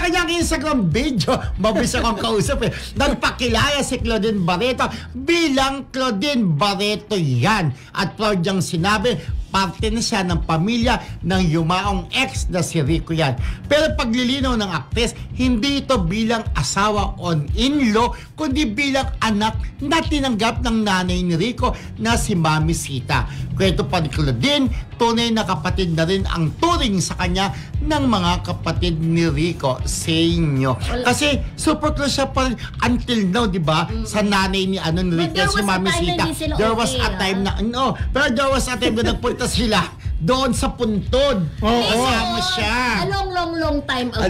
kanyang Instagram video, mabilis akong kausap nagpakilala si Claudine Barreto bilang Claudine Barreto yan. At proud niyang sinabi, parte na siya ng pamilya ng yumaong ex na si Rico yan. Pero paglilinaw ng aktres, hindi ito bilang asawa o in-law, kundi bilang anak na tinanggap ng nanay ni Rico na si Mami Sita. Kwento pa ni Claudine, tunay na kapatid na rin ang turing sa kanya ng mga kapatid ni Rico sa inyo. Kasi super close siya pa until now, di ba? Sa nanay ni ni Rico, si Mami Sita. There was a time na, pero there was a time na nagpunta sila doon sa Puntod. Kasama siya. A long time ago.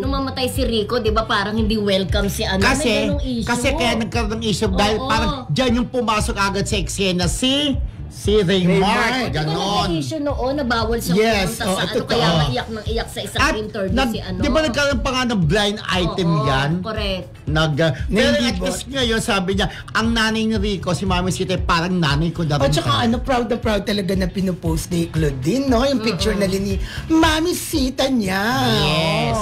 Nung mamatay si Rico, di ba parang hindi welcome si Kasi, may issue. kasi kaya nagkaroon ng issue dahil parang dyan yung pumasok agad sa eksena si Raymar. Ganon. May issue noon na bawal siya pumunta sa kaya maiyak ng iyak sa isang interview si Di ba nagkaroon pa nga ng blind item yan? Correct. Pero at least ngayon sabi niya, ang nanay ni Rico, si Mami Sita, parang nanay ko dapat. At saka proud na proud talaga na pinupost ni Claudine, no? Yung picture na ni Mami Sita niya. Yes.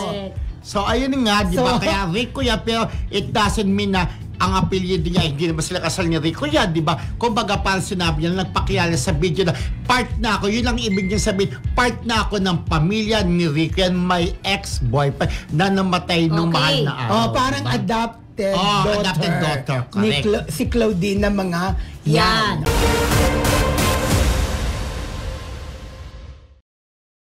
So ayun nga, di ba? Kaya Rico yan, pero it doesn't mean na ang apelyido niya, hindi naman sila kasal ni Rico yan, di ba? Kumbaga parang sinabi niya, nagpakilala sa video na part na ako, yun lang ibig niya sabihin, part na ako ng pamilya ni Rico yan, my ex-boyfriend na namatay nung mahal na araw. Parang diba? Adopted daughter. Si Claudine na mga yan.